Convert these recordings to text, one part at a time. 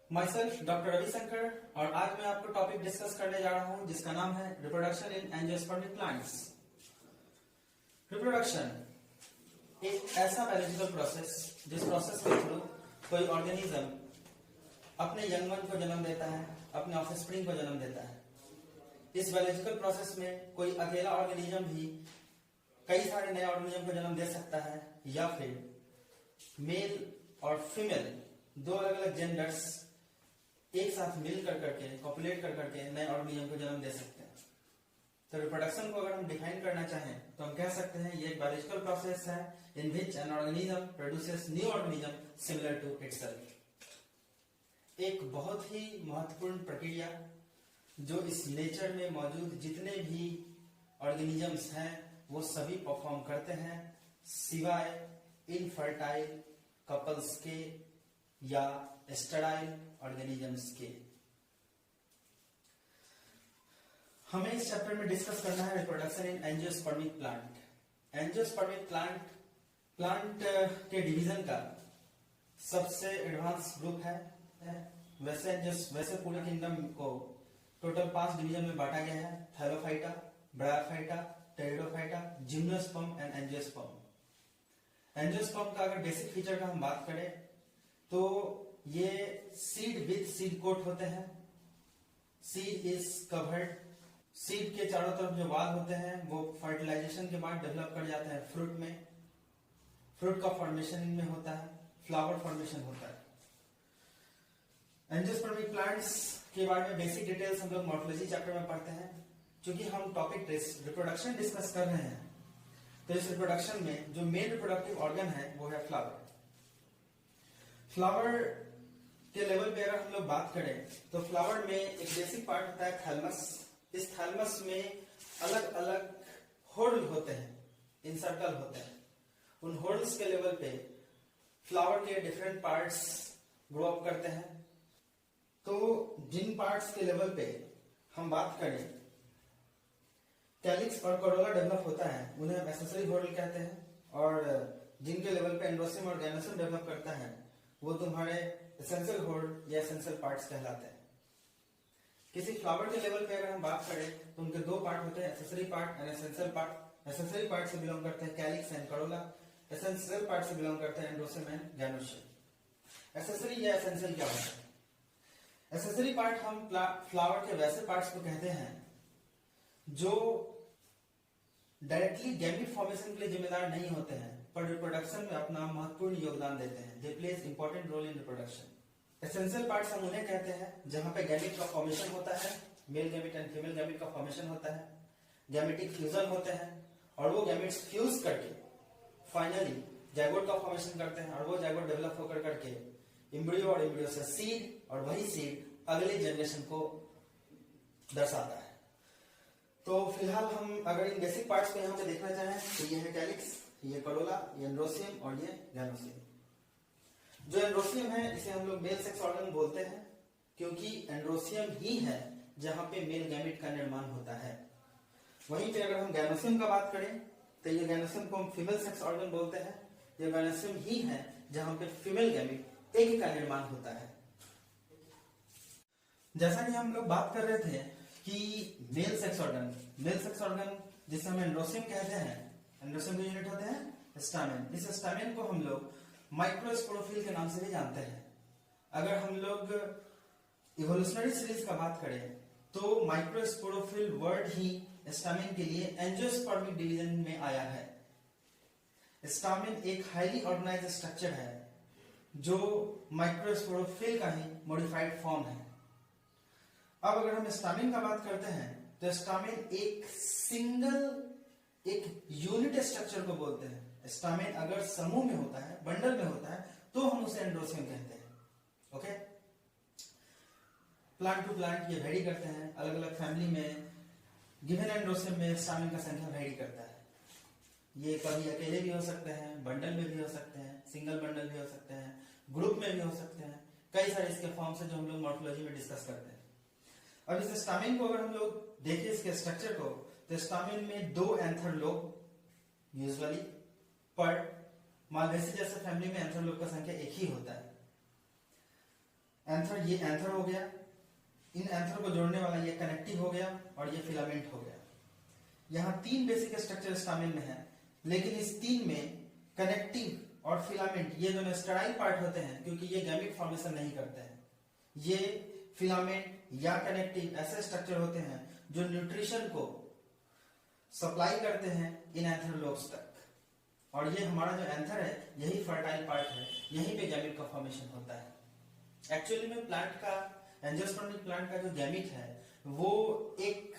Myself doctor Ravishankar और आज मैं आपको टॉपिक डिस्कस करने जा रहा हूं जिसका नाम है reproduction in angiospermic plants. Reproduction एक ऐसा बायोलॉजिकल प्रोसेस जिस प्रोसेस के थ्रू कोई ऑर्गेनिज्म अपने यंग वन को जन्म देता है, अपने ऑफस्प्रिंग को जन्म देता है। इस बायोलॉजिकल प्रोसेस में कोई अकेला ऑर्गेनिज्म भी कई सारे नए ऑर्गेनिज्म को जन्म दे सकता है या फिर मेल और फीमेल दो अलग अलग जेंडर्स एक साथ मिल कर करके कॉपुलेट कर करके नए ऑर्गेनिज्म को जन्म दे सकते हैं। तो रिप्रोडक्शन को अगर हम डिफाइन करना चाहें तो हम कह सकते हैं ये एक बायोलॉजिकल प्रोसेस है in which an organism produces new organism similar to itself. एक बहुत ही महत्वपूर्ण प्रक्रिया जो इस नेचर में मौजूद जितने भी ऑर्गेनिजम्स हैं वो सभी परफॉर्म करते हैं सिवाय इनफर्टाइल कपल्स के या स्टेराइल ऑर्गेनिजम्स के। हमें इस चैप्टर में डिस्कस करना है reproduction in angiospermic plant. Angiospermic plant के डिवीजन का सबसे एडवांस ग्रुप है। वैसे पूरे किंगडम को टोटल 5 डिवीजन में बांटा गया है: Thallophyta, bryophyta, pteridophyta, gymnosperm and angiosperm. Angiosperm का अगर बेसिक फीचर का हम बात करें तो ये सीड विथ सीड कोट होते हैं। Seed is covered. सीड के चारों तरफ जो वाल होते हैं वो फर्टिलाइजेशन के बाद डेवलप कर जाते हैं फ्रूट में। फ्रूट का फॉर्मेशन इनमें होता है, फ्लावर फॉर्मेशन होता है। एंजियोस्पर्मिक प्लांट्स के बारे में बेसिक डिटेल्स हम लोग मॉर्फोलॉजी चैप्टर में पढ़ते हैं। क्योंकि हम टॉपिक रिप्रोडक्शन डिस्कस कर रहे हैं तो इस रिप्रोडक्शन में जो मेन रिप्रोडक्टिव ऑर्गन है वो है फ्लावर। फ्लावर के लेवल पे अगर हम लोग बात करें तो फ्लावर में एक बेसिक पार्ट होता है थैलमस। इस थैलमस में अलग अलग होल्ड होते हैं, इंसर्कल होते हैं। उन होल्ड्स के लेवल पे फ्लावर के डिफरेंट पार्ट्स ग्रो अप करते हैं। तो जिन पार्ट्स के लेवल पे हम बात करें कैलिक्स और कोरोला डेवलप होता है उन्हें हम एक्सेसरी होल्ड कहते हैं, और जिनके लेवल पे एंड्रोसियम और गैनोसियम डेवलप करता है वो तुम्हारे एसेंशियल होल्ड या एसेंशियल पार्ट्स कहलाते हैं। किसी फ्लावर के लेवल पे अगर हम बात करें तो उनके 2 पार्ट होते हैं, accessory part and essential part. Accessory part से बिलोंग करते हैं calyx and Corolla, essential part से बिलोंग करते हैं एंड्रोसियम एंड गैनोसियम। एक्सेसरी या एसेंशियल क्या होता है? एक्सेसरी पार्ट हम फ्लावर के वैसे पार्ट्स को कहते हैं जो डायरेक्टली गैमीट फॉर्मेशन के लिए जिम्मेदार नहीं होते हैं पर रिप्रोडक्शन में अपना महत्वपूर्ण योगदान देते हैं। They plays important role in reproduction. Essential parts हम उन्हें कहते हैं जहां पे गैमीट का फॉर्मेशन होता है, male gamete and female gamete का फॉर्मेशन होता है, गैमेटिक फ्यूजन होते हैं और वो गैमेट्स फ्यूज करके फाइनली जाइगोट का फॉर्मेशन करते हैं और वो जाइगोट डेवलप होकर करके एम्ब्रियो और एम्ब्रियो से सीड और वही सीड अगले जनरेशन को दर्शाता है। तो फिलहाल हम अगर इन बेसिक पार्ट्स को यहाँ पे देखना चाहें तो ये है कैलिक्स, ये कोरोला, ये एंड्रोसियम और ये गैनोसियम। जो एंड्रोसियम है इसे हम लोग मेल सेक्स ऑर्गन बोलते हैं क्योंकि एंड्रोसियम ही है जहां पे मेल गैमेट का निर्माण होता है। वहीं पे अगर हम गैनोसियम का बात करें तो ये गैनोसियम को हम फीमेल सेक्स ऑर्गन बोलते हैं। ये गैनोसियम ही है जहां पे फीमेल गैमेट एग का निर्माण होता है। जैसा कि हम लोग बात कर रहे थे कि मेल सेक्स ऑर्गन जिसे हम एंड्रोसियम कहते हैं, एंड्रोसियम के यूनिट होते हैं स्टामेन। इस स्टामेन को हम लोग माइक्रोस्पोरोफिल के नाम से भी जानते हैं। अगर हम लोग इवोल्यूशनरी सीरीज का बात करें तो माइक्रोस्पोरोफिल वर्ड ही स्टामेन के लिए एंजियोस्पर्मिक डिवीजन में आया है। स्टामेन एक हाईली ऑर्गेनाइज्ड स्ट्रक्चर है जो माइक्रोस्पोरोफिल का ही मॉडिफाइड फॉर्म है। अब अगर हम स्टामेन का बात करते हैं तो स्टामेन एक यूनिट स्ट्रक्चर को बोलते हैं। स्टामेन अगर समूह में होता है, बंडल में होता है तो हम उसे एंड्रोसियम कहते हैं। ओके, प्लांट टू प्लांट ये वेरी करते हैं। अलग अलग फैमिली में गिवन एंड्रोसियम में स्टामेन का संख्या वेरी करता है। ये कभी अकेले भी हो सकते हैं, बंडल में भी हो सकते हैं, सिंगल बंडल भी हो सकते हैं, ग्रुप में भी हो सकते हैं। कई सारे इसके फॉर्म्स हैं जो हम लोग मॉर्फोलॉजी में डिस्कस करते हैं। अब इस स्टामेन को अगर हम लोग देखें इसके स्ट्रक्चर को तो स्टामेन में 2 एंथर लोब यूजुअली पर मालवेसी जैसे फैमिली में एंथर लोब का संख्या एक ही होता है। एंथर, ये एंथर हो गया, इन एंथर को जोड़ने वाला ये कनेक्टिव हो गया और ये फिलामेंट हो गया। यहाँ 3 बेसिक स्ट्रक्चर स्टामेन में है, लेकिन इस 3 में कनेक्टिव और फिलामेंट ये दोनों स्टेराइल पार्ट होते हैं, क्योंकि ये गैमेट फॉर्मेशन नहीं करते हैं। ये फिलामेंट या कनेक्टिव ऐसे स्ट्रक्चर होते हैं जो न्यूट्रिशन को सप्लाई करते हैं इन एंथर लोब्स तक, और ये हमारा जो एंथर है यही फर्टाइल पार्ट है, यहीं पे गैमेट का फॉर्मेशन होता है। एक्चुअली में प्लांट का, एंजियोस्पर्मिक प्लांट का जो गैमेट है वो एक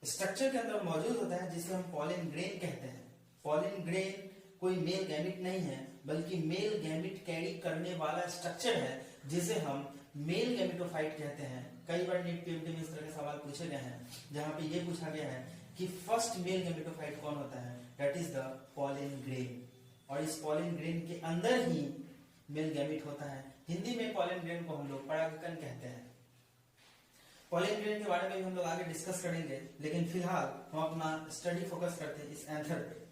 स्ट्रक्चर के अंदर मौजूद होता है जिसे हम पॉलन ग्रेन कहते हैं। पॉलन ग्रेन कोई मेल गैमेट नहीं है, बल्कि मेल गैमेट कैरी करने वाला स्ट्रक्चर है जिसे हम मेल गैमेटोफाइट कहते हैं। कई बार नीट पीएमटी में इस तरह के सवाल पूछे गए हैं, जहां पे ये पूछा गया है कि फर्स्ट मेल गैमेटोफाइट कौन होता है, that is the pollen grain, और इस पॉलन ग्रेन के अंदर ही मेल गैमेट होता है। हिंदी में पॉलन ग्रेन को हम लोग परागकण कहते हैं। पॉलन ग्रेन के बारे में भी हम लोग आगे डिस्कस करेंगे, लेकिन फिलहाल हम अपना स्टडी फोकस करते हैं इस एंथर पे।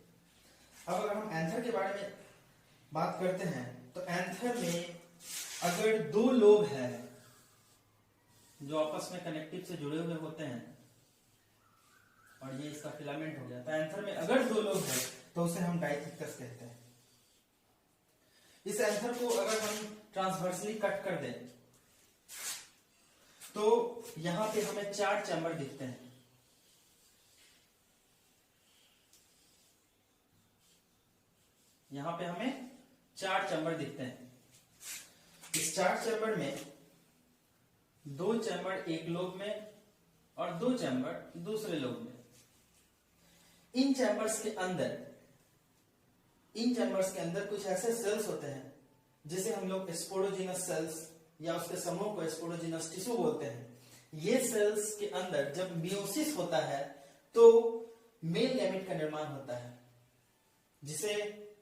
अब अगर हम एंथर के बारे में बात करते हैं तो एंथर में अगर 2 लोब हैं जो आपस में कनेक्टिव से जुड़े हुए होते हैं, और ये इसका फिलामेंट हो गया, तो एंथर में अगर 2 लोब है तो उसे हम डाइथिकस कहते हैं। इस एंथर को अगर हम ट्रांसवर्सली कट कर दें तो यहां पे हमें 4 चैम्बर दिखते हैं। यहां पे हमें 4 चैम्बर दिखते हैं। इस 4 चैम्बर में 2 चैम्बर एक लोब में और 2 चैम्बर दूसरे लोब में। इन चैम्बर्स के अंदर कुछ ऐसे सेल्स होते हैं जिसे हम लोग स्पोरोजिनस सेल्स या उसके समूह को स्पोरोजिनस टिश्यू बोलते हैं। ये सेल्स के अंदर जब मियोसिस होता है तो मेल गैमेट का निर्माण होता है, जिसे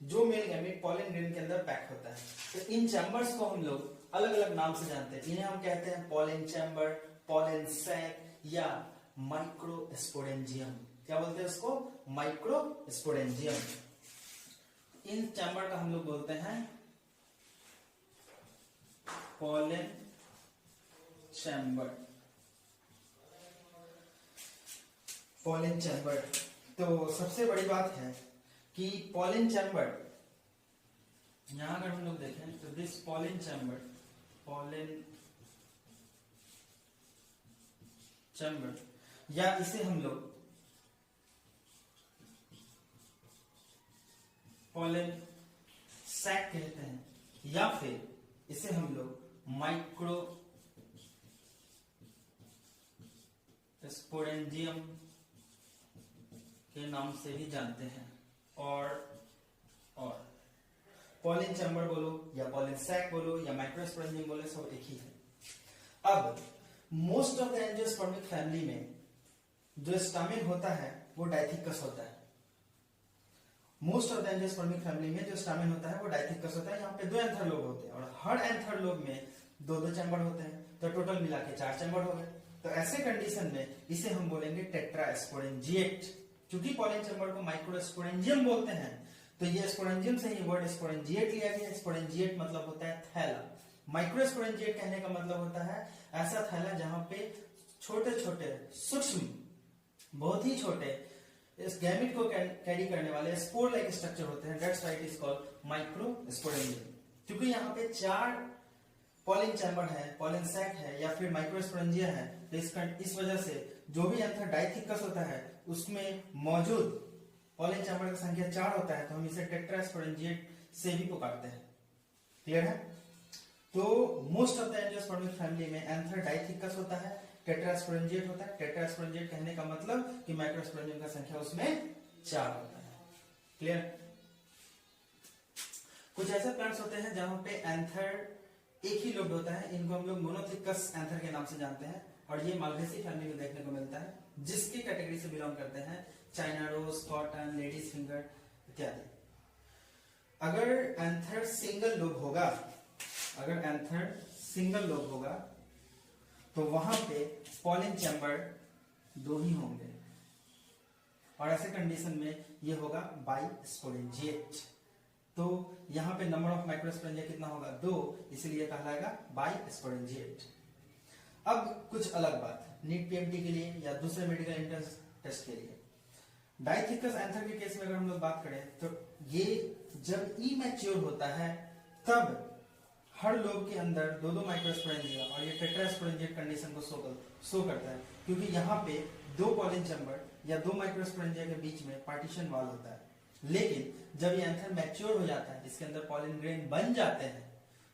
जो मेल गैमेट पॉलन ग्रेन के अंदर पैक होता है। तो इन चैम्बर्स को हम लोग अलग अलग नाम से जानते हैं। इन्हें हम कहते हैं पॉलन चैम्बर, पॉलन सैक या माइक्रोस्पोरेंजियम। क्या बोलते हैं उसको? माइक्रोस्पोरेंजियम। इन चैम्बर का हम लोग बोलते हैं पॉलन चैम्बर। पॉलन चैम्बर, तो सबसे बड़ी बात है कि पॉलन चैम्बर, यहां अगर हम लोग देखें तो दिस पॉलन चैम्बर, या इसे हम लोग पॉलन सैक कहते हैं, या फिर इसे हम लोग माइक्रो स्पोरेंजियम के नाम से भी जानते हैं। और पॉलन चैम्बर बोलो या पॉलन सैक बोलो या माइक्रोस्पोरेंजियम बोलो, सब एक ही है। अब most of the angiospermic family में जो स्टामेन होता है वो डाइथिकस होता है। Most of the angiospermic family में जो स्टामेन होता है वो डाइथिकस होता है। यहाँ पे 2 एंथर लोब होते हैं और हर एंथर लोब में 2-2 चैम्बर होते हैं, तो टोटल मिला के 4 चैम्बर हो गए। तो ऐसे कंडीशन में इसे हम बोलेंगे टेट्रास्पोरेंजिएट। क्योंकि पॉलन चैम्बर को माइक्रोस्पोरेंजियम बोलते हैं, तो ये स्पोरेंजियम से ही वर्ड स्पोरेंजिएट लिया गया। स्पोरेंजिएट मतलब होता है थैला। माइक्रोस्पोरेंजिएट कहने का मतलब होता है ऐसा थैला जहां पे छोटे छोटे सूक्ष्म, बहुत ही छोटे इस गैमेट को कैरी करने वाले स्पोर लाइक स्ट्रक्चर होते हैं। That's why it is called microsporangium. क्योंकि यहाँ पे 4 पॉलन चैम्बर है, पॉलन सैक है या फिर माइक्रोस्पोरेंजिया है, तो इस वजह से जो भी एंथर डाइथिकस होता है उसमें मौजूद पॉलन चैम्बर की संख्या 4 होता है, तो हम इसे टेट्रास्पोरेंजिएट से भी पुकारते हैं। क्लियर है? तो most of the angiospermic family में एंथर डाइथिकस होता है, टेट्रास्पोरेंजिएट होता है। टेट्रास्पोरेंजिएट कहने का मतलब कि माइक्रोस्पोरेंजियम का संख्या उसमें 4 होता है। क्लियर? कुछ ऐसे प्लांट्स होते हैं जहां पे एंथर एक ही लोब होता है, इनको हम लोग मोनोथिकस एंथर के नाम से जानते हैं, और ये मालवेसी फैमिली में देखने को मिलता है, जिसकी कैटेगरी से बिलोंग करते हैं China rose, cotton, ladies finger इत्यादि। अगर एंथर सिंगल लोब होगा, तो वहां पे पॉलन चैम्बर 2 ही होंगे, और ऐसे कंडीशन में ये होगा बाइस्पोरेंजिएट। तो यहाँ पे नंबर ऑफ माइक्रोस्पोरेंजिया कितना होगा 2, इसलिए कहलाएगा बाइस्पोरेंजिएट। अब कुछ अलग बात नीट पीएमटी के लिए या दूसरे मेडिकल एंट्रेंस टेस्ट के लिए, डाइथिकस एंथर के केस में अगर हम लोग बात करें तो ये जब इमैच्योर होता है तब हर लोग के अंदर 2-2 माइक्रोस्पोरेंजिया और ये टेट्रास्पोरेंजिएट कंडीशन को शो करता है, क्योंकि यहाँ पे 2 पॉलिन चैम्बर या 2 माइक्रोस्पोरेंजिया के बीच में पार्टीशन वॉल होता है। लेकिन जब ये एंथर मैच्योर हो जाता है, इसके अंदर पॉलिन ग्रेन बन जाते हैं,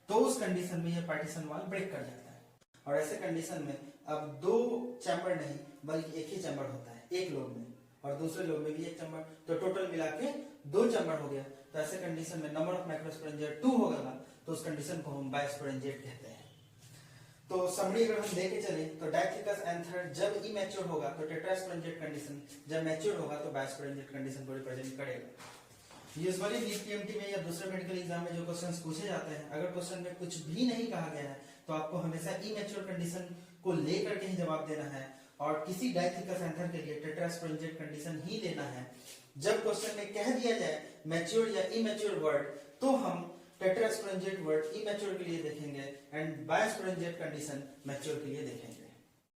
तो उस कंडीशन में ये पार्टीशन वॉल ब्रेक कर जाता है और ऐसे कंडीशन में अब 2 चैम्बर नहीं बल्कि एक ही चैम्बर होता है एक लोब में और दूसरे लोब में भी एक चैम्बर, तो टोटल मिला के 2 चैम्बर हो गया। तो ऐसे कंडीशन में नंबर ऑफ माइक्रोस्पोरेंजिया 2 हो गया, तो उस कंडीशन को हम बाइस्पोरेंजिएट कहते हैं। तो समरी अगर हम लेके चले तो डाइथिकस एंथर जब इमैच्योर होगा तो टेट्रास्पोरेंजिएट कंडीशन, जब मैच्योर होगा तो बाइस्पोरेंजिएट कंडीशन को रिप्रेजेंट करेगा। यूजुअली नीट पीएमटी में या दूसरे मेडिकल एग्जाम में जो क्वेश्चंस पूछे जाते हैं, अगर क्वेश्चन में कुछ भी नहीं कहा गया है तो आपको हमेशा इमैच्योर कंडीशन को लेकर के ही जवाब देना है और किसी डाइथिकस एंथर के लिए टेट्रास्पोरेंजिएट कंडीशन ही लेना है। जब क्वेश्चन में कह दिया जाए मैच्योर या इमैच्योर वर्ड, तो हम टेट्रास्पोरेंजिएट वर्ड इमैच्योर के लिए देखेंगे एंड बाइस्पोरेंजिएट कंडीशन मैच्योर के लिए देखेंगे।